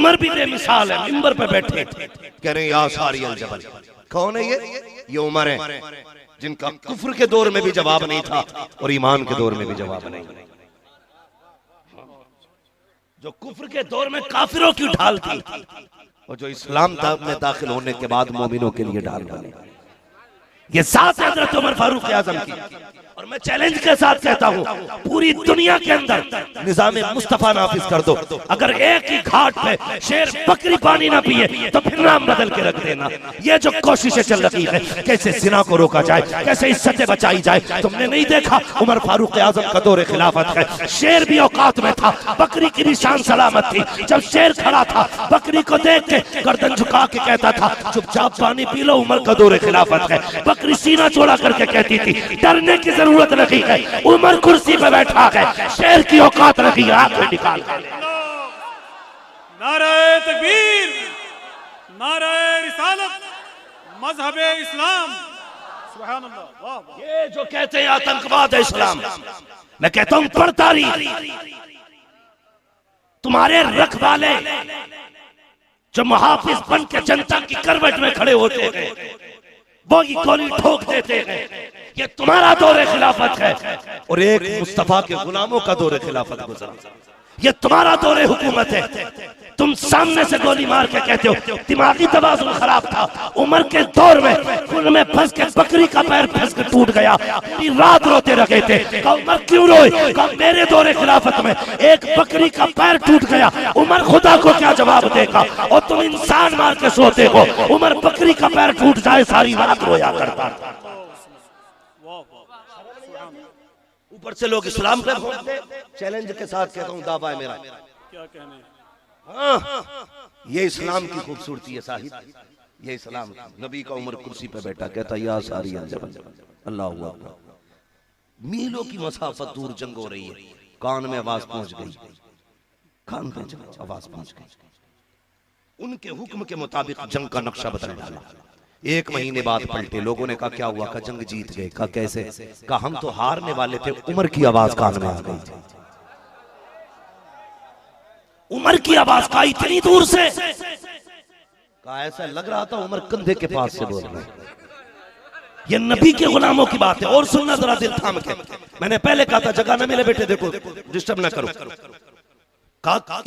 उमर भी बेमिसाल है, मिंबर पे बैठे कह रहे हैं या सारी अल जबल। कौन है ये उमर है जिनका कुफ्र के दौर में भी जवाब नहीं था और ईमान के दौर में भी जवाब नहीं, जो कुफ्र के दौर में काफिरों की ढाल थी और जो इस्लाम में दाखिल होने के बाद मोमिनों के लिए ढाल बने। ये साथ है हजरत उमर फारूक आजम की। और मैं चैलेंज के साथ कहता हूं, पूरी दुनिया के अंदर निजाम मुस्तफा नाफिज कर दो, अगर एक ही घाट पे शेर बकरी पानी ना पिए तो फिर नाम बदल के रख देना। ये जो कोशिशें चल रही है कैसे जिना को रोका जाए, कैसे इज्जतें बचाई जाए, तुमने नहीं देखा उमर फारूक आजम का दौर खिलाफत है, शेर भी औकात में था, बकरी की भी शान सलामत थी। जब शेर खड़ा था बकरी को देख के गर्दन झुका के कहता था चुपचाप पानी पी लो, उमर का दौर खिलाफत है। बकरी सीना चौड़ा करके कहती थी डरने की जरूरत नहीं है, उमर कुर्सी पे बैठा है, शेर की औकात रखी है, आंख में निकाल। नारे तकबीर, नारे रिसालत, मजहबे इस्लाम, सुभान अल्लाह, वाह वाह। ये जो कहते हैं आतंकवाद है इस्लाम, मैं कहता हूं पढ़तारी तुम्हारे रखवाले जो मुहाफिज बन के जनता की करवट में खड़े होते हैं वो की गोली ठोक देते हैं, ये तुम्हारा दौरे खिलाफत है। और एक मुस्तफा के गुलामों का दौरे खिलाफत गुजरा, ये तुम्हारा दौरे हुकूमत है। तुम सामने से गोली मार के कहते हो दिमागी तवाज़ुन खराब था, उमर के दौर में खुल में फंस के बकरी का पैर फंस के टूट गया, रात रोते रहे थे। कहा उमर क्यों रोए? कहा मेरे दौरे खिलाफत में एक बकरी का पैर टूट गया, उमर खुदा को क्या जवाब देगा? और तुम इंसान मार के सोते हो, उमर बकरी का पैर टूट जाए सारी रात रोया करता था। ऊपर से लोग इस्लाम पे बोलते, चैलेंज के साथ कहता हूँ दावा है मेरा, क्या कहने। हाँ, ये इस्लाम की खूबसूरती है साहिब, ये इस्लाम नबी का उमर कुर्सी पे बैठा कहता या सारी अल्लाह हुआ। मीलों की मसाफत दूर जंग हो रही है, कान में आवाज पहुंच गई, कान पे आवाज पहुंच गई। उनके हुक्म के मुताबिक जंग का नक्शा बदल डाला। 1 महीने बाद पलटे, लोगों ने कहा क्या हुआ? का जंग जीत गए। कहा कैसे? कहा हम तो हारने वाले थे, उमर की आवाज कान में आ गई थी। उमर की आवाज का इतनी दूर से, कहा ऐसा लग रहा था उमर कंधे के पास से बोल रहे। ये नबी के गुलामों की बात है। और सुनना जरा दिल थाम के, मैंने पहले कहा था जगह न मिले बेटे देखो डिस्टर्ब ना करो,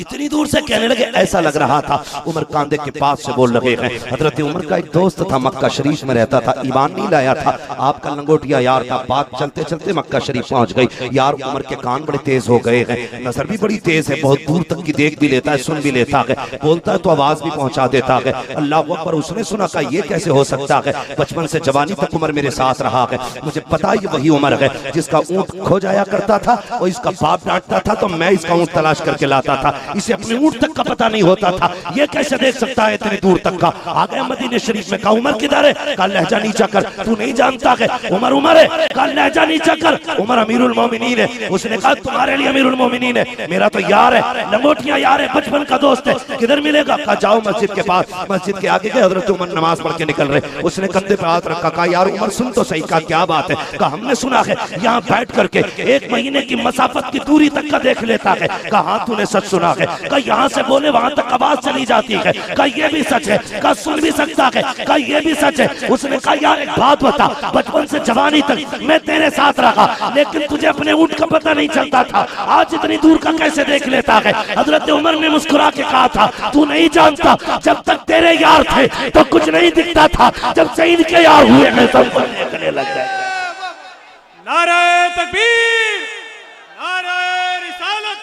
इतनी दूर से कहने लगे ऐसा लग रहा था उमर कांधे के पास से बोल रहे हैं। हजरत उमर का एक दोस्त था, मक्का शरीफ में रहता था, ईमान नहीं लाया था, आपका लंगोटिया यार था। बात चलते चलते मक्का शरीफ पहुंच गई। यार उमर के कान बड़े तेज हो गए हैं, नजर भी बड़ी तेज है, बहुत दूर तक की देख भी लेता है, सुन भी लेता है, बोलता है तो आवाज भी पहुंचा देता है। अल्लाह अकबर। उसने सुना का ये कैसे हो सकता है? बचपन से जवानी तक उमर मेरे साथ रहा है, मुझे पता ये वही उमर है जिसका ऊंट खो जाया करता था और इसका बाप डांटता था तो मैं इसका ऊंट तलाश करके लाता था, इसे अपने ऊंट तक का पता नहीं होता था, ये कैसे देख सकता है इतने दूर तक का? आ गए मदीने शरीफ में। कहा उमर किधर है? कहा लहजा नीचा कर, तू नहीं जानता है उमर उमर है? कहा लहजा नीचा कर, उमर अमीरुल मोमिनीन है। उसने कहा तुम्हारे लिए अमीरुल मोमिनीन है, मेरा तो यार है, लंगोटिया यार है, बचपन का दोस्त है, किधर मिलेगा? कहा जाओ मस्जिद के पास। मस्जिद के आगे गए, हजरत उमर नमाज पढ़ के निकल रहे, उसने कंधे पे हाथ रखा। कहा यार उमर सुन तो सही। कहा क्या बात है? कहा हमने सुना है यहाँ बैठ करके 1 महीने की मसाफत की दूरी तक का देख लेता है। कहा हाँ तूने सच सुना है। कहा यहाँ से बोले वहां तक आवाज चली जाती है। कहा ये भी सच है। कहा सुन भी सकता है। कहा ये भी सच है। उसने कहा यार एक बात बता, बचपन से जवानी तक मैं तेरे साथ रहा लेकिन तुझे अपने ऊंट का पता नहीं चलता था, आज इतनी दूर का कैसे देख लेता है? हजरत उमर ने मुस्कुरा के कहा था तू नहीं जानता, जब तक तेरे यार थे तो कुछ नहीं दिखता था, जब से इनके यार हुए हैं सब कुछ देखने लग गए। नारे तकबीर, नारे रिसालत,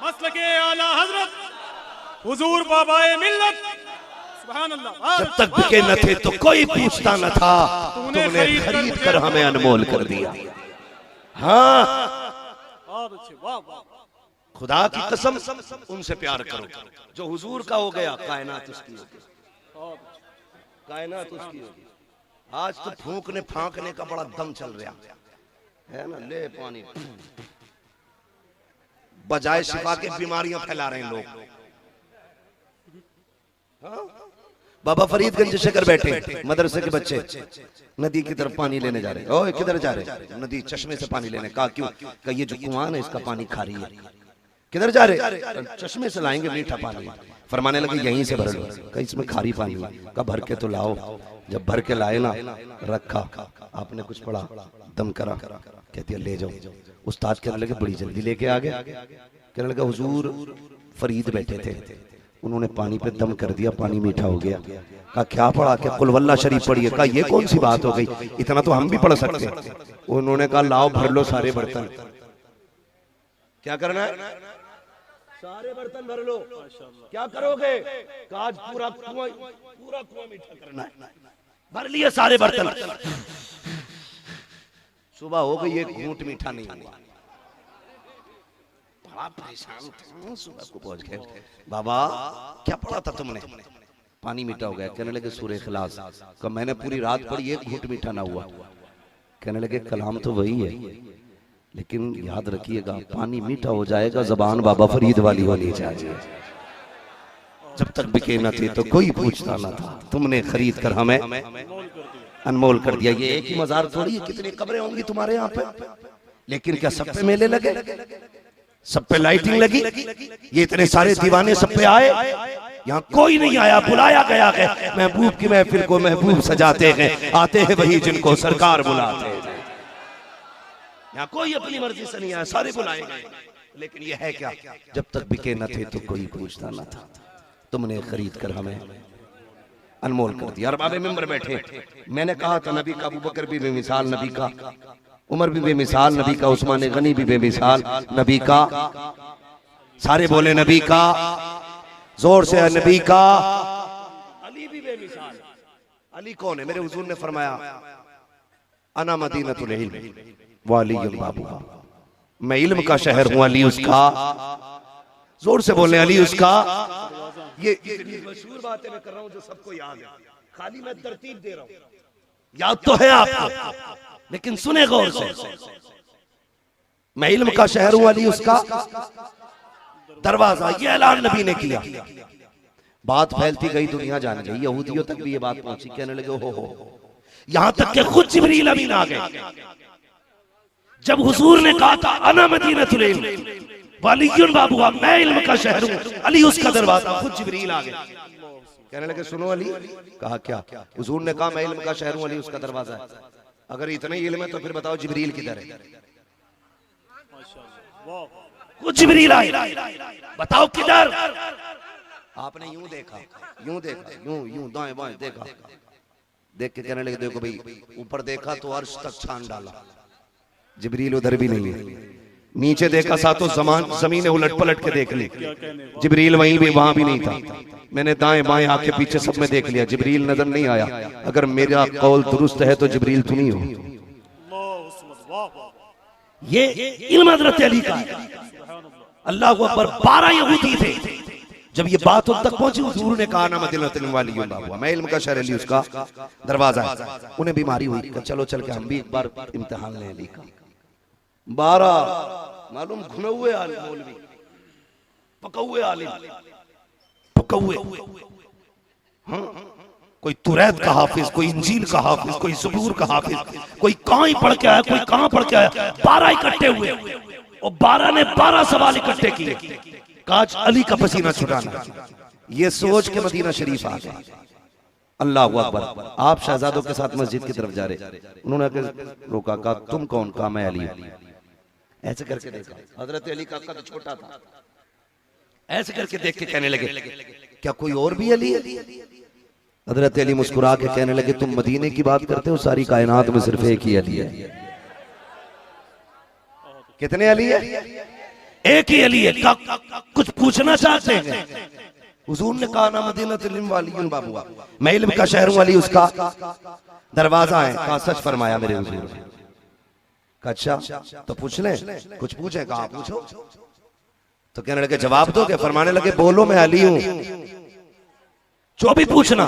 मसलके आला हजरत हुजूर बाबाए मिल्लत, सुभान अल्लाह। जब तक बिके न थे तो कोई पूछता न था, तुमने खरीद कर हमें अनमोल कर दिया। हाँ वाह वाह। खुदा की कसम उनसे प्यार करो, जो हुजूर का हो गया कायनात उसकी होगी, कायनात उसकी होगी। आज तो फूंकने फांकने का बड़ा दम चल रहा है ना, ले पानी बजाय शिफा के बीमारियां फैला रहे हैं लोग। हाँ? बाबा फरीदगंज से कर बैठे, मदरसे के बच्चे नदी की तरफ पानी लेने जा रहे। ओए किधर जा रहे? नदी चश्मे से पानी लेने। कहा क्यों? कहा ये जो कुआं है इसका पानी खारी है। किधर जा रहे? चश्मे से लाएंगे मीठा पानी। फरमाने लगे यहीं से भर लो। कहा इसमें खारी पानी है। कहा भर के तो लाओ। जब भर के लाए ना, रखा, आपने कुछ पढ़ा, दम करा, कहती है ले जाओ। उस्ताद कहने लगे बड़ी जल्दी लेके आ गए। कहने लगा हुजूर फरीद बैठे थे, उन्होंने पानी पे दम कर दिया, पानी मीठा हो गया। कहा क्या पढ़ा? क्या कुल वल्ला शरीफ पढ़ी है? कहा ये कौन सी बात हो गई, इतना तो हम भी पढ़ सकते हैं। उन्होंने कहा लाओ भर लो सारे बर्तन। क्या करना है? सारे बर्तन भर लो। क्या करोगे? आज पूरा कुआं मीठा करना है। भर लिए सारे बर्तन। सुबह हो गई, एक घूंट मीठा नहीं हुआ। बड़ा परेशान था। सुबह को पहुंच गए, बाबा क्या पढ़ा था तुमने? पानी मीठा हो गया। कहने लगे सूरह इखलास। कहा मैंने पूरी रात पढ़ी, एक घूंट मीठा ना हुआ। कहने लगे कलाम तो वही है, लेकिन याद रखिएगा पानी मीठा हो जाएगा, जबान बाबा फरीद वाली होनी चाहिए। जब तक बिके न थे तो कोई पूछता न था, तुमने खरीद कर हमें अनमोल कर दिया। ये एक ही मजार थोड़ी है, कितनी कब्रें होंगी तुम्हारे यहाँ पे। लेकिन क्या सब पे मेले लगे, सब पे लाइटिंग लगी? ये इतने सारे दीवाने सब पे आए, यहाँ कोई नहीं आया, बुलाया गया है। महबूब की महफिल को महबूब सजाते हैं, आते हैं वही जिनको सरकार बुलाते हैं। यहाँ कोई अपनी मर्जी से नहीं आया, सारे बुलाए गए। लेकिन ये है क्या, जब तक बिके न थे तो कोई पूछता न था, तुमने खरीद कर हमें अनमोल कर दिया। और बाबे मेंबर बैठे, मैंने कहा था नबी का अबू बकर भी बेमिसाल, नबी का उमर भी बेमिसाल, नबी का उस्मान गनी भी बेमिसाल, नबी का सारे बोले नबी का, जोर से नबी का, अली भी बेमिसाल। अली कौन है? मेरे हुजूर ने फरमाया अना मदीनतुल इल्म वाली बाबूहा, मैं इल्म का शहर हूं, अली उसका। जोर से बोले अली उसका। ये मशहूर बातें मैं कर रहा हूं जो सबको याद है, खाली मैं तरतीब दे रहा हूं। याद तो है आपको, लेकिन सुने गौर से। मैं इल्म का शहर हूं, अली उसका दरवाजा। ये ऐलान नबी ने किया। बात फैलती गई, दुनिया जान गई, यहूदियों तक भी ये बात पहुंची। कहने लगे हो यहां तक कि खुद जिब्रील अमीन आ गए। जब हुजूर ने कहा था अना मदीनतुल इल्म वालियुन बाबूहा, मैं इल्म का शहर हूं, अली उसका दरवाजा, खुद जिब्रील आ गए। कहने लगे सुनो अली। कहा क्या? हुजूर ने कहा मैं इल्म का शहर हूं, अली उसका दरवाजा है। अगर इतना ही इल्म है तो फिर बताओ जिब्रील किधर है? खुद जिब्रील आए, बताओ किधर? आपने यूं देखा, यूं देखा, यूं दाएं बाएं देखा, देख के कहने लगे देखो भाई, ऊपर देखा तो अर्श तक छान डाला, जिब्रील उधर भी नहीं है। नीचे देखा सातों जमीनें उलट पलट के देख ली, जिब्रील वहीं भी वहां भी नहीं था। मैंने दाएं बाएं आके पीछे सब में देख लिया, जिब्रील नजर नहीं आया। अगर मेरा कौल दुरुस्त है तो जिब्रील तुम ही हो। ये इल्म हज़रत अली का। अल्लाह अकबर। 12 यहूदी थे। जब ये बात उन तक पहुंची, हुजूर ने कहा ना मदीनतुल इल्म वालियुन बाबूहा, मैं इल्म का शहर, अली उसका दरवाजा है। उन्हें बीमारी हुई, चलो चल के हम भी एक बार इम्तिहान लें अली का। 12 मालूम घुने हुए आलिम, मौलवी पकौए आलिम, पकौए। हाँ, कोई तुरैत का हाफिज, कोई इंजील का हाफिज, कोई ज़बूर का हाफिज, कोई कहां ही पढ़ के आया, कोई कहां पढ़ के आया। 12 इकट्ठे हुए और 12 ने 12 सवाल इकट्ठे किए। काज अली का पसीना छुटाना, ये सोच के मदीना शरीफ आ गए। अल्लाह अकबर। आप शहजादों के साथ मस्जिद की तरफ जा रहे, उन्होंने रोका, कहा तुम कौन? कहा मैं अली। ऐसे करके देखा, हजरत अली का कद छोटा था। ऐसे करके देख के कहने लगे क्या कोई और भी अली है? हजरत अली मुस्कुरा के कहने लगे तुम मदीने की बात करते हो, सारी कायनात में सिर्फ एक ही अली है। कितने अली है? एक ही अली है। कुछ पूछना चाहते हैं? हुजूर ने कहा ना मदीनतुल इल्म वालियुन बाबूहा, मैं इल्म का शहर हूं, अली उसका दरवाजा है। कहा सच फरमाया मेरे हुजूर ने। कहा अच्छा तो पूछ ले, कुछ पूछे? कहा पूछो। तो कहने लगे जवाब दोगे? फरमाने लगे बोलो मैं अली हूं। जो भी पूछना।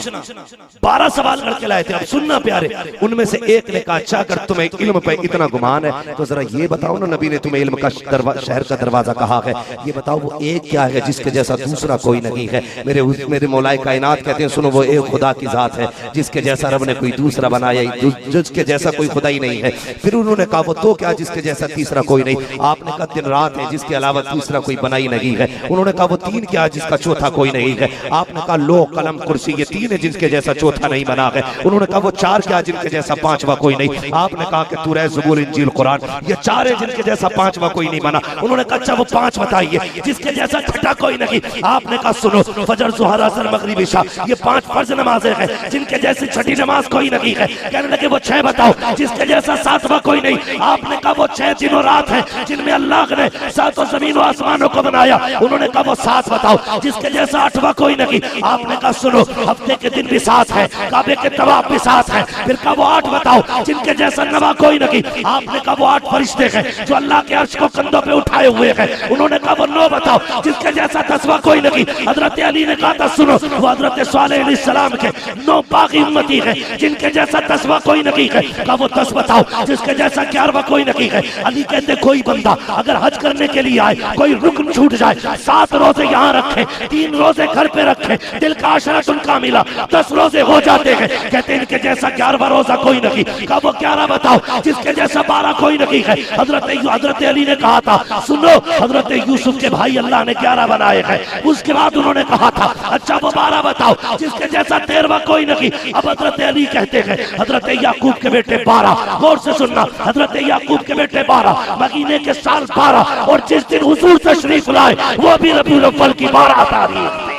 12 सवाल करके लाए थे। अब सुनना प्यारे, उनमें से एक ने कहा अच्छा अगर तुम्हें इल्म पे इतना गुमान है तो जरा ये बताओ ना, नबी ने तुम्हें इल्म का शहर का दरवाजा कहा है, ये बताओ वो एक क्या है जिसके जैसा दूसरा कोई नहीं है। मेरे मौलाए कायनात कहते हैं सुनो, वो एक खुदा की जात है जिसके जैसा रब ने कोई दूसरा बनाया, जिसके जैसा कोई खुदा ही नहीं है। फिर उन्होंने कहा वो तो क्या जिसके जैसा तीसरा कोई नहीं। आपने कहा दिन रात है जिसके अलावा तीसरा कोई बना ही नहीं है। उन्होंने कहा वो तीन क्या जिसका चौथा कोई नहीं है। आपने कहा लो कलम कुर्सी ये तीन है जिनके जैसा चौथा नहीं बना है। उन्होंने कहा वो चार क्या जिनके जैसा पांचवा कोई नहीं। आपने कहा कि तौरात ज़बूर इंजील कुरान ये चार है जिनके जैसा पांचवा कोई नहीं बना। उन्होंने कहा अच्छा वो पांच बताइए जिसके जैसा छठा कोई नहीं। आपने कहा सुनो फजर ज़ुहर असर मगरिब इशा ये 5 फर्ज नमाजें हैं जिनके जैसी छठी नमाज कोई नहीं है। कहने लगे वो 6 बताओ जिसके जैसा 7वां कोई नहीं। आपने कहा वो 6 दिन और रात है जिनमें अल्लाह ने 7 ज़मीन और आसमानों को बनाया। उन्होंने कहा वो 7 बताओ जिसके जैसा 8वां कोई नहीं। आपने कहा सुनो हफ्ते के दिन भी 7 है, काबे के तवाफ भी 7 है। फिर कहा वो 8 बताओ जिनके जैसा 9वां कोई नहीं। आपने कहा वो 8 फरिश्ते हैं जो अल्लाह के अर्श को कंधों पे उठाए हुए हैं। उन्होंने कहा वो 9 बताओ जिसके जैसा 10वां कोई नहीं। हजरत अली ने कहा था सुनो वो हजरत सालेह अलैहिस्सलाम के 9 बाकी उम्मती है जिनके जैसा 10वां कोई नहीं है। कहा वो 10 बताओ जिसके जैसा 11वां कोई नहीं है। अली कहते कोई बंदा अगर हज करने के लिए आए, कोई रुकन छूट जाए, 7 रोजे यहाँ रखे, 3 रोजे घर पे रखे, दिल का आशरत उनका मिला, 10 रोजे हो जाते हैं। कहते हैं इनके जैसा 11वां रोजा कोई नहीं। कहा वो 11 बताओ जिसके जैसा 12 कोई नहीं है। हजरत अली ने कहा था सुनो हजरत यूसुफ के भाई अल्लाह ने 11 बनाए हैं। उसके बाद उन्होंने कहा था अच्छा वो 12 बताओ जिसके जैसा 13वां कोई नहीं। अब हजरत अली कहते हैं हजरत याकूब के बेटे 12, गौर से सुनना, हजरत याकूब के बेटे 12, महीने के साल 12 और जिस दिन हुजूर तशरीफ लाए वो भी रबीउल अव्वल की 12 तारीख थी।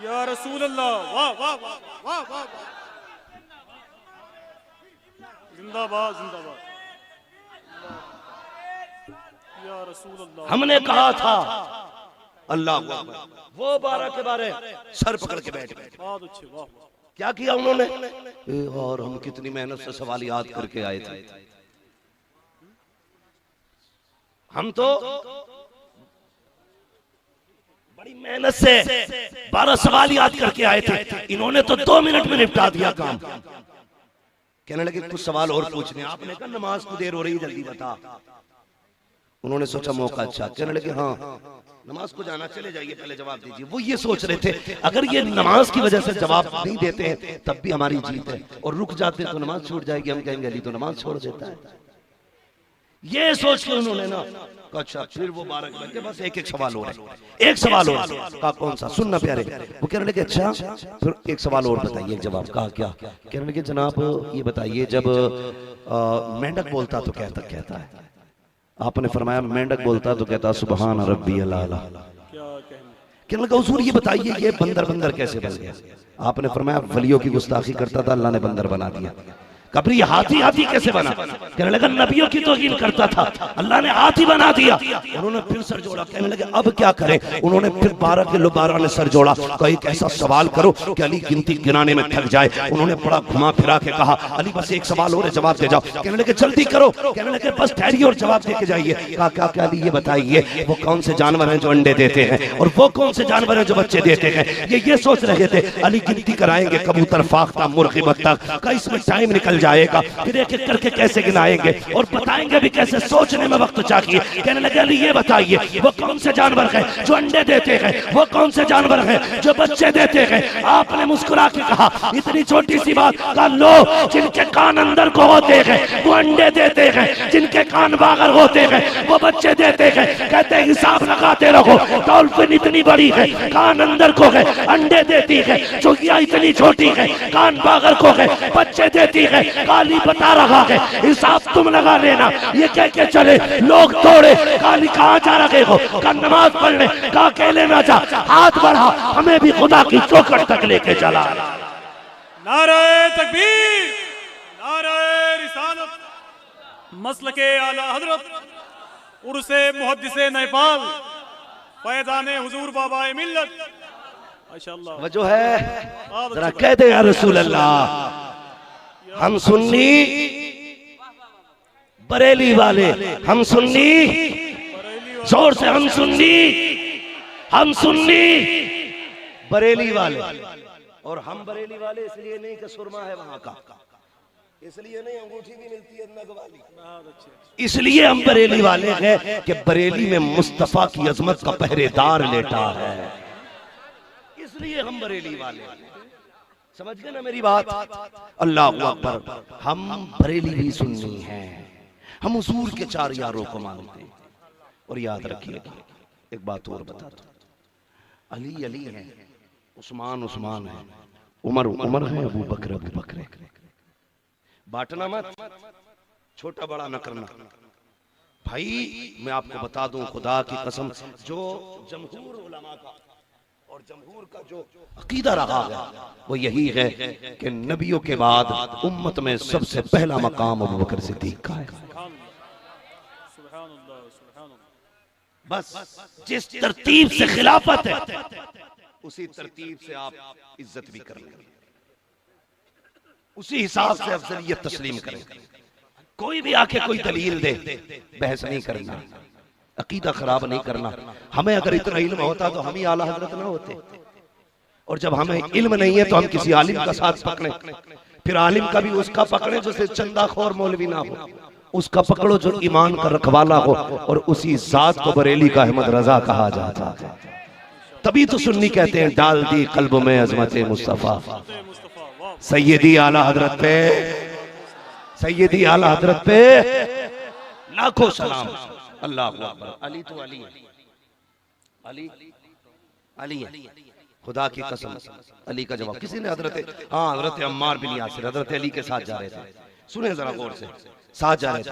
या रसूल अल्लाह, वाह वाह वाह वाह वाह, जिंदाबाद जिंदाबाद या रसूल अल्लाह। हमने कहा था अल्लाह वो 12 के बारे सर पकड़ के बैठ गए। बहुत अच्छे, वाह। क्या किया उन्होंने? और हम कितनी मेहनत से सवाल याद करके आए थे। हम तो बड़ी मेहनत से 12 सवाल याद करके आए थे। इन्होंने तो 2 मिनट में निपटा दिया काम। कहने लगे कुछ सवाल और पूछने। आपने कहा नमाज को देर हो रही जल्दी बता। उन्होंने सोचा मौका अच्छा। कहने लगे हाँ नमाज को जाना, चले जाइए पहले जवाब दीजिए। वो ये सोच रहे थे अगर ये नमाज की वजह से जवाब नहीं देते हैं तब भी हमारी जीत है, और रुक जाते हैं तो नमाज छूट जाएगी। हम कहेंगे अली तो नमाज छोड़ देता है। ये सोच के उन्होंने ना अच्छा फिर वो 12 के बस एक सवाल हो रहा है, एक सवाल और कहा कौन सा? सुनना प्यारे। वो कहने लगे अच्छा फिर एक सवाल और बताइए, एक जवाब। कहा क्या? कहने लगे जनाब ये बताइए जब मेंढक बोलता तो कहता है। आपने फरमाया मेंढक बोलता तो कहता सुबहान रब्बी अल आला। कहने लगा हुजूर ये बताइए ये बंदर कैसे बन गया? आपने फरमाया वलियों की गुस्ताखी करता था, अल्लाह ने बंदर बना दिया। कबरी हाथी कैसे बना? कहने लगा नबियों की तौहीन करता था, अल्लाह ने हाथी बना दिया। उन्होंने फिर सर जोड़ा। कहने लगे अब क्या करें? उन्होंने फिर 12 ने सर जोड़ा। कहा एक ऐसा सवाल करो कि अली गिनती गिनाने में थक जाए। उन्होंने बड़ा घुमा फिरा के कहा अली बस एक सवाल और है, जवाब दे जाओ। कहने लगे जल्दी करो। कहने लगे बस ठहरिए और जवाब दे के जाइए। कहा क्या अली ये बताइए वो कौन से जानवर हैं जो अंडे देते हैं और वो कौन से जानवर हैं जो बच्चे देते हैं? ये सोच रहे थे। अली गिनती कराएंगे कबूतर, फाख्ता, मुर्गी, बत्तख का, इसमें टाइम निकल जाएगा, फिर एक एक करके कैसे गिनाएंगे और बताएंगे भी कैसे, सोचने में वक्त चाहिए। कहने लगे अली ये बताइए वो कौन से जानवर हैं जो अंडे देते हैं, वो कौन से जानवर हैं जो बच्चे देते हैं? आपने मुस्कुरा के कहा इतनी छोटी सी बात का लो जिनके कान अंदर को होते हैं वो अंडे देते हैं, जिनके कान बाहर होते हैं वो बच्चे देते हैं। कहते हिसाब लगाते रहो, डॉल्फिन इतनी बड़ी है, कान अंदर को है, अंडे देती है। चुहिया इतनी छोटी है, कान बाहर को है, बच्चे देती है। काली बता रहा है हिसाब तुम लगा लेना। ये कह के चले लोग दौड़े। काली कहाँ जा रहे हो? का नमाज पढ़ने। का अकेले ना जा, हाथ बढ़ा, हमें भी खुदा की चौखट तक लेके चला। नारे तकबीर, नारे रिसालत, मसलके आला हजरत, उर्से मुहद्दिसे नेपाल, फैज़ाने हुजूर बाबाए मिल्लत। माशाअल्लाह वो जो है जरा कह दे या रसूल अल्लाह। हम सुन्नी बरेली वाले, हम सुन्नी जोर से, हम सुन्नी हम सुन्नी बरेली वाले, और हम बरेली वाले इसलिए नहीं कि सुरमा है वहां का, इसलिए नहीं अंगूठी भी मिलती है नग वाली, इसलिए हम बरेली वाले हैं कि बरेली में मुस्तफा की अजमत का पहरेदार लेटा है, इसलिए हम बरेली वाले हैं। समझ गए ना मेरी बात? अल्लाह अकबर। हम बरेली भी सुन्नी हैं, हम हुजूर के चार यारों को मानते हैं। और याद रखिएगा एक बात और बता दो, अली अली है, उस्मान उस्मान है, उमर उमर है, अबू बकर है। बांटना मत, छोटा बड़ा न करना भाई। मैं आपको बता दूं खुदा की कसम, जो जमहूर उलमा का और जमहूर का जो अकीदा रहा है वो यही है कि नबियों के बाद उम्मत में सबसे पहला मकाम अबू बकर सिद्दीक का है। बस जिस तरतीब से खिलाफत है उसी तरतीब से आप इज्जत भी करें, उसी हिसाब से अफजलियत तस्लीम करें। कोई भी आके कोई दलील दे, बहस नहीं करना, अकीदा खराब नहीं करना। हमें अगर इतना इल्म होता तो हम ही आला हजरत ना होते, और जब हमें इल्म नहीं है तो हम किसी आलिम का साथ पकड़े, फिर आलिम का भी उसका पकड़े जो सिर्फ चंदाखोर मौलवी ना हो, उसका पकड़ो जो ईमान का रखवाला हो, और उसी जात को बरेली का अहमद रजा कहा जाता है। तभी तो सुन्नी कहते हैं डाल दी कल्ब में अजमत मुस्तफा, सैयदी आला हजरत पे, सैयदी आला हजरत पे लाखों सलाम। अल्लाह अकबर। अली तो अली है, अली अली है, खुदा की कसम। अली का जवाब किसी ने हजरत, हाँ हजरत अम्मार बिन यासिर हजरत अली के साथ जा रहे थे, सुने जरा गौर से, साथ जा रहे थे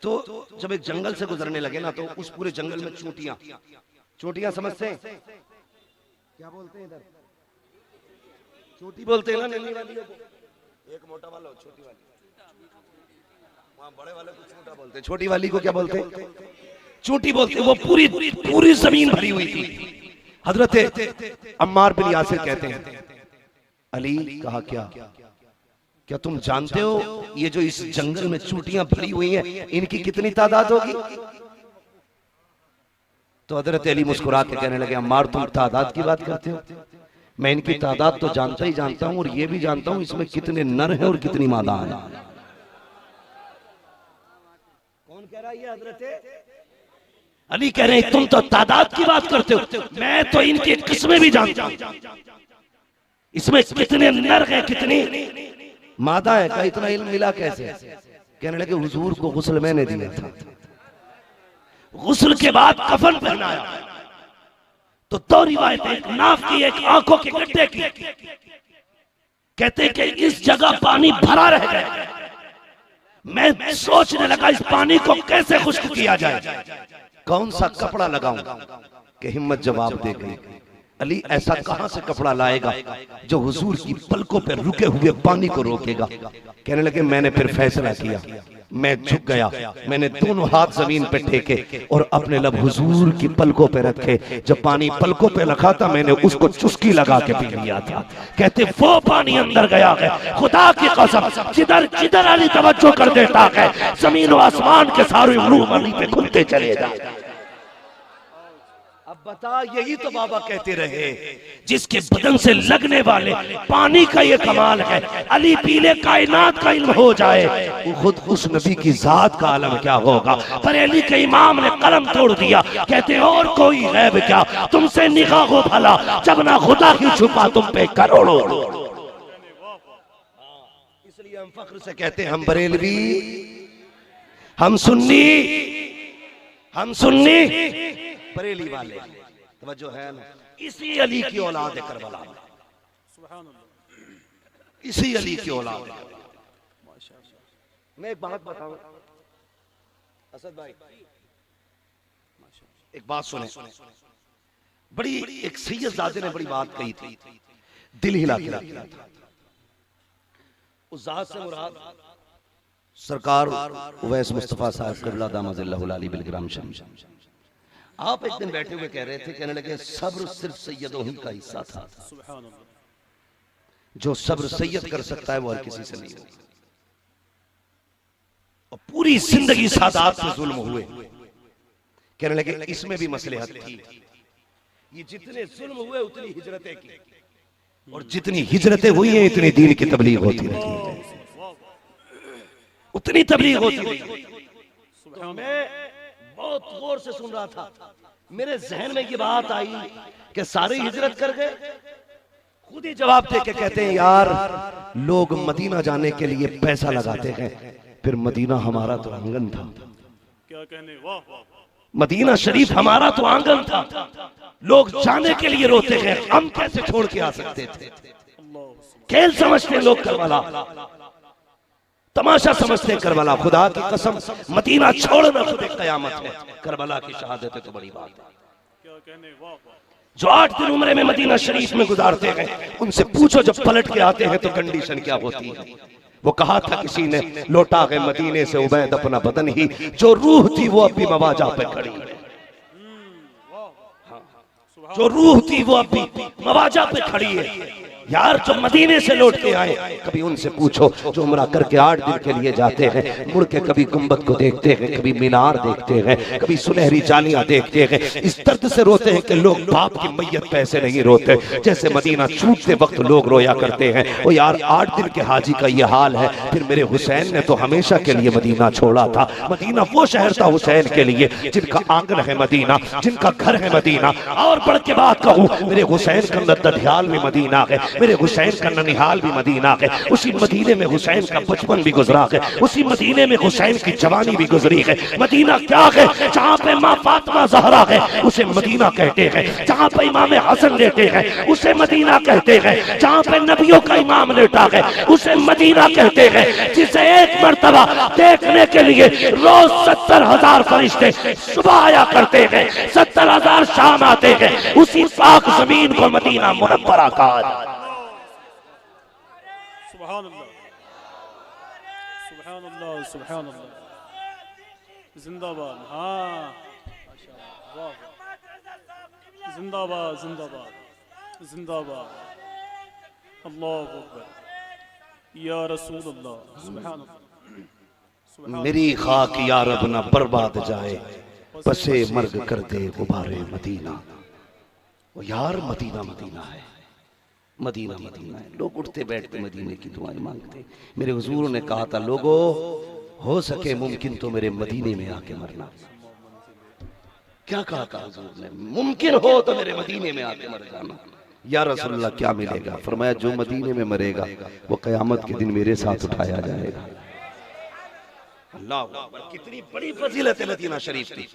तो जब एक जंगल से गुजरने लगे ना, तो उस पूरे जंगल में चोटियां, चोटियां समझते हैं क्या बोलते हैं इधर? चोटी बोलते हैं ना नन्ही वाली को, एक मोटा वाला छोटी वाली, वहां बड़े वाले को छोटा बोलते हैं, छोटी वाली को क्या बोलते हैं? चोटी बोलते हैं। वो पूरी पूरी जमीन भरी हुई थी। हजरत अम्मार बिन यासिर कहते हैं, अली कहा क्या तुम जानते हो ये जो इस जंगल में चोटियां भरी हुई हैं इनकी कितनी तादाद होगी? तो हजरत अली मुस्कुरा के कहने लगे, अम्मार तुम तादाद की बात करते हो, मैं इनकी तादाद तो जानता ही जानता हूं, और ये भी जानता हूं इसमें कितने नर हैं और कितनी मादा है। कौन कह रहा है ये? हजरत अली कह रहे हैं तुम तो तादाद की बात करते हो, मैं तो इनकी किस्में भी जानता हूं, इसमें कितने नर हैं कितनी मादा है का इतना इल्म मिला कैसे? कहने लगे हुजूर को गुस्ल मैंने दिया था, गुस्ल के बाद कफन पहनाया, तो दो रिवायत, एक नाफ की एक आंखों के गड्ढे की, कहते कि इस जगह पानी भरा रह गया, मैं सोचने लगा इस पानी को कैसे खुश्क किया जाए, कौन सा कपड़ा लगाऊं, कि हिम्मत जवाब दे गई, अली ऐसा कहां से कपड़ा लाएगा जो हुजूर की पलकों पर रुके हुए पानी को रोकेगा। कहने लगे मैंने फिर फैसला किया, मैं झुक गया, मैंने दोनों हाथ जमीन पे टेके और अपने लब हुजूर की पलकों पे रखे, जब पानी पलकों पे रखा था मैंने उसको चुस्की लगा के पी लिया था। कहते वो पानी अंदर गया है, खुदा की कसम जिधर जिधर अली तवज्जो कर देता है जमीन और आसमान के सारे उलूम अली पे खुलते चले जाते। अब बता, यही तो बाबा कहते रहे, जिसके बदन से लगने वाले पानी का ये कमाल है, अली पीले कायनात का इल्म हो जाए, वो खुद उस नबी की जात का आलम क्या होगा। पर अली के इमाम ने कलम तोड़ दिया, कहते और कोई गैब क्या तुमसे निगाह हो भला, जब ना खुदा की छुपा तुम पे करोड़ों। इसलिए हम फख्र से कहते हैं हम बरेलवी, हम सुन्नी बरेली वाले। तवज्जो है ना? इसी अली की औलाद है करबला, इसी अली की औलाद है। मैं एक बात बताऊं असद भाई, एक बात सुने, बड़ी एक सैयदजादे ने बड़ी बात कही थी, दिल हिला के रख दिया था। उस जात से मुराद सरकार उवैस मुस्तफा साहब क़िबला दामजिल्लहुल अली बिलग्राम शरीफ। आप एक दिन बैठे हुए कह रहे थे, कहने लगे सब्र सिर्फ सैयदों ही का हिस्सा था, जो सब्र सैयद कर सकता है वो हर किसी से नहीं होगा। और पूरी जिंदगी सादात से जुल्म हुए, कहने लगे इसमें भी मसलहत थी, ये जितने जुल्म हुए उतनी हिजरतें की, और जितनी हिजरतें हुई हैं इतनी दीन की तबलीग होती रही, उतनी तबलीग होती रही। तो मैं बहुत गौर से सुन रहा था, मेरे जहन में ये बात आई कि सारे हिजरत कर गए। खुद ही जवाब दे के कहते हैं यार लोग मदीना जाने के लिए पैसा लगाते हैं, फिर मदीना हमारा तो आंगन था। क्या कहने, वाह वाह। मदीना शरीफ हमारा तो आंगन था, लोग जाने के लिए रोते हैं, हम कैसे छोड़ के आ सकते थे। खेल समझते हैं लोग करबला, तमाशा समझते हैं करबला। खुदा की कसम मदीना छोड़ना खुद एक कयामत है, करबला की शहादत है तो बड़ी बात है। क्या कहने, वाह वाह। जो 8 दिन उम्रे में मदीना शरीफ में गुजारते हैं उनसे पूछो जब पलट के आते हैं तो कंडीशन क्या होती है। वो कहा था किसी ने, लौटा गए मदीने से उबैद अपना बदन ही, जो रूह थी वो अभी मवाजा पे खड़ी है। जो रूह थी वो अभी मवाजा पे खड़ी है। यार जो मदीने से लौट के आए कभी उनसे पूछो, जो उम्रा करके 8 दिन के लिए जाते हैं, मुड़ के कभी गुंबद को देखते हैं, कभी मीनार देखते हैं, कभी सुनहरी जालियां देखते हैं, इस दर्द से रोते हैं कि लोग बाप की मैयत पे ऐसे नहीं रोते जैसे मदीना छूटते वक्त लोग रोया करते हैं। वो यार 8 दिन के हाजी का ये हाल है, फिर मेरे हुसैन ने तो हमेशा के लिए मदीना छोड़ा था। मदीना वो शहर था हुसैन के लिए जिनका आंगन है मदीना, जिनका घर है मदीना। और बढ़ के बात कहूँ, मेरे हुसैन का नदध्याल में मदीना है, मेरे हुसैन का ननिहाल भी मदीना है, उसी मदीने में हुसैन का बचपन भी गुजरा है, उसी मदीने में हुसैन की जवानी भी गुजरी है। मदीना क्या है, जहाँ पे माँ फातिमा ज़हरा है उसे मदीना कहते हैं, जहाँ पे इमाम हसन लेटे हैं उसे मदीना कहते हैं, जहाँ पे नबियों का इमाम लेटा है उसे मदीना कहते हैं, जिसे एक मर्तबा देखने के लिए रोज 70,000 फरिश्ते सुबह आया करते हैं, 70,000 शाम आते हैं। उसी पाक जमीन को मदीना मुनव्वरा कहा। सुभान अल्लाह, सुभान अल्लाह, सुभान अल्लाह। जिंदाबाद, हाँ माशाअल्लाह, वाह वाह। जिंदाबाद, जिंदाबाद, जिंदाबाद। अल्लाहु अकबर, या रसूल अल्लाह, सुभान अल्लाह। मेरी खाक या रब ना बर्बाद जाए, बसे मर्ग कर दे गुबारे मदीना। वो यार मदीना मदीना है, मदीना मदीना है। लोग उठते बैठते मदीने की दुआएं मांगते। मेरे हुजूर ने कहा था, लोगों हो सके मुमकिन तो मेरे मदीने में आके मरना। क्या कहा था हुजूर ने, मुमकिन हो तो मेरे मदीने में आके मर जाना। या रसूलल्लाह क्या मिलेगा? फरमाया जो मदीने में मरेगा वो कयामत के दिन मेरे साथ उठाया जाएगा। अल्लाह अकबर, कितनी बड़ी फजीलत है मदीना शरीफ की।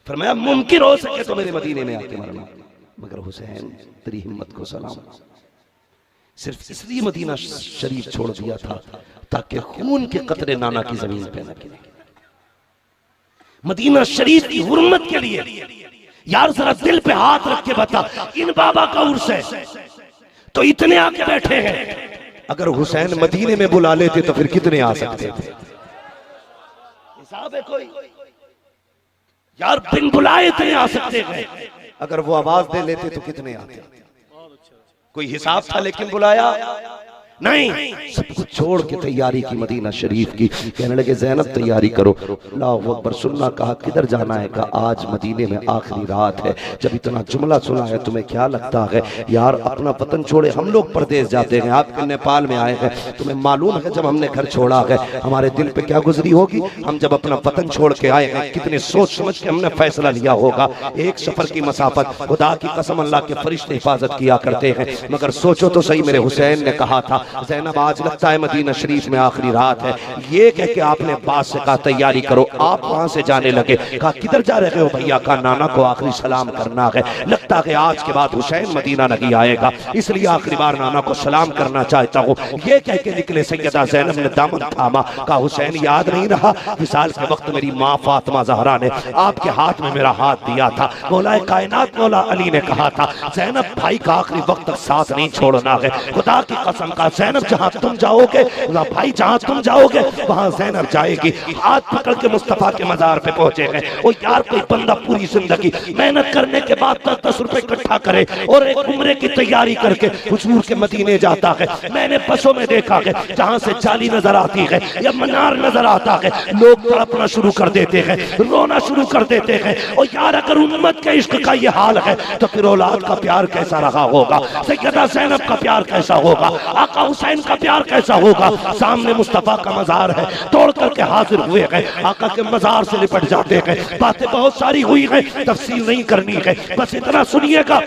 फरमाया मुमकिन हो सके तो मेरे मदीने में आके मरना। मगर हुसैन तेरी हिम्मत को सलाम, सिर्फ इसलिए मदीना शरीफ छोड़ दिया था ताकि खून के कतरे नाना की जमीन पे न गिरे। मदीना शरीफ की हुर्मत के लिए यार जरा दिल पे हाथ रख के बता, इन बाबा का उर्स है तो इतने आके बैठे हैं, अगर हुसैन मदीने में बुला लेते तो फिर कितने आ सकते थे? हिसाब है कोई? यार बिन बुलाए इतने आ सकते हैं, अगर वो आवाज दे लेते तो कितने आते? कोई हिसाब था, लेकिन बुलाया नहीं। सब कुछ छोड़ के तैयारी की मदीना शरीफ की। कहने लगे ज़ैनब तैयारी करो। अल्लाहु अकबर। सुनना कहा किधर जाना है? कहा आज मदीने में आखिरी रात है। जब इतना जुमला सुना है तुम्हें क्या लगता है यार अपना वतन छोड़े हम लोग परदेश जाते हैं, आपके नेपाल में आए हैं, तुम्हें मालूम है जब हमने घर छोड़ा है हमारे दिल पे क्या गुजरी होगी? हम जब अपना वतन छोड़ के आए हैं कितने सोच समझ के हमने फैसला लिया होगा। एक सफर की मसाफत, खुदा की कसम अल्लाह के फरिश्ते हिफाजत किया करते हैं। मगर सोचो तो सही, मेरे हुसैन ने कहा था ज़ैनब आज लगता है मदीना शरीफ में आखिरी रात है। ये कह के आपने अब्बास से कहा तैयारी करो। आप वहां से जाने लगे। कहा किधर जा रहे हो भैया? का नाना को आखिरी सलाम करना है। लगता है आज के बाद हुसैन मदीना नहीं आएगा, इसलिए आखिरी बार नाना को सलाम करना चाहता हूँ। ये कह के निकले। सैयदा ज़ैनब ने दामन थामा। कहा हुसैन याद नहीं रहा? विसाल के वक्त मेरी माँ फातिमा ज़हरा ने आपके हाथ में मेरा हाथ दिया था। मौलाए कायनात मौला अली ने कहा था ज़ैनब भाई का आखिरी वक्त तक साथ नहीं छोड़ना है। खुदा की कसम का ज़ैनब जहां तुम जाओगे, भाई जहां तुम जाओगे वहां ज़ैनब जाएगी। हाथ पकड़ के मुस्तफा के मजार पे पहुंचे गए। ओ यार, कोई बंदा पूरी जिंदगी मेहनत करने के बाद 10-10 रुपए इकट्ठा करे और एक उम्रे की तैयारी करके हुजूर के मदीने जाता है। मैंने बसों में देखा है जहां से जाली नजर आती है या मनार नजर आता है, लोग तड़पना शुरू कर देते हैं, रोना शुरू कर देते हैं। और यार, अगर उम्मत के इश्क का ये हाल है तो फिर औलाद का प्यार कैसा रहा होगा, सैयदा ज़ैनब का प्यार कैसा होगा, आका हुसैन का प्यार कैसा होगा। सामने मुस्तफा का मजार है, तोड़ करके हाजिर हुए हैं, आका के मजार से लिपट जाते हैं। बातें बहुत सारी हुई हैं, तफसील नहीं करनी है, बस इतना सुनिएगा।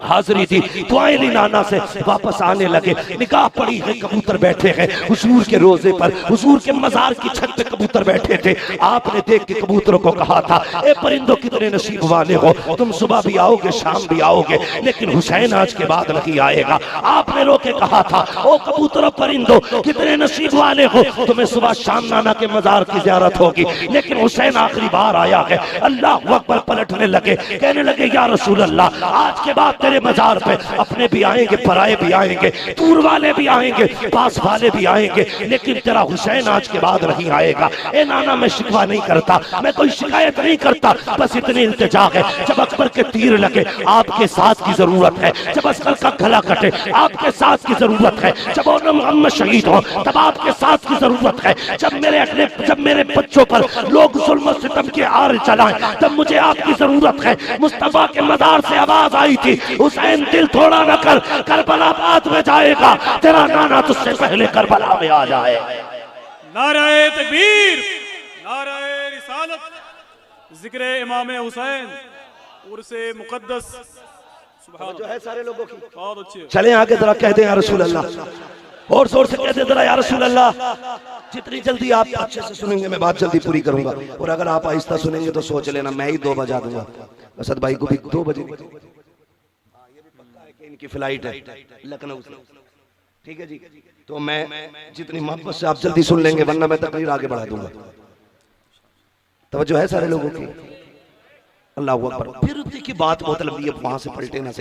हाजिरी थी, दुआएं ली नाना से, वापस आने लगे। निगाह पड़ी है, कबूतर बैठे हैं हुजूर के रोजे पर, हुजूर के मजार की छत पे कबूतर बैठे थे। आपने देख के कबूतरों को कहा था, ए परिंदों कितने नसीब वाले हो, तुम सुबह भी आओगे शाम भी आओगे, लेकिन हुसैन आज के बाद नहीं आएगा। आपने रोके कहा था, ओ कबूतरों परिंदों कितने नसीब वाले हो, तुम्हें सुबह शाम नाना के मजार की ज़ियारत होगी, लेकिन हुसैन आखिरी बार आया है। अल्लाह अकबर, पलटने लगे, कहने लगे या रसूल अल्लाह, आज के बाद तेरे मजार पे अपने भी आएंगे, पराए भी आएंगे, दूर वाले भी आएंगे, पास वाले भी आएंगे, लेकिन तेरा हुसैन आज के बाद नहीं आएगा। ए नाना, मैं शिकवा नहीं करता, मैं कोई शिकायत नहीं करता, बस इतनी इल्तिजा है, जब अकबर के तीर लगे आपके साथ की जरूरत है, जब अस्कर का गला कटे आपके साथ की जरूरत है, जब मोहम्मद शहीद हो तब आपके साथ की जरूरत है, जब मेरे बच्चों पर लोग जुल्म सितम के आर चलाएं तब मुझे आपकी जरूरत है। मुस्तफा के मजार से आवाज आई थी, हुसैन दिल थोड़ा न कर, करबला बाद में जाएगा, तेरा नाना तुझसे पहले करबला में आ जाए। नाराए तकबीर, नाराए रिसालत, जिक्र इमाम हुसैन, उर्से मुकद्दस। सुभान जो है सारे लोगों की बहुत अच्छे। चले आगे जरा कह दे या रसूल अल्लाह, और जोर से कह दे जरा या रसूल अल्लाह। जितनी जल्दी आप अच्छे से सुनेंगे मैं बात जल्दी पूरी करूंगा, और अगर आप आहिस्ता सुनेंगे तो सोच लेना मैं ही 2 बजा दूंगा। असद भाई को भी 2 बजे इनकी फ्लाइट है लखनऊ से, ठीक है जी। तो मैं जितनी मोहब्बत से आप जल्दी सुन लेंगे, वरना मैं तकरीर आगे बढ़ा दूंगा। तवज्जो है सारे लोगों की। अल्लाह अकबर। फिर की बात बहुत लंबी है, वहां से पलटे ना सही।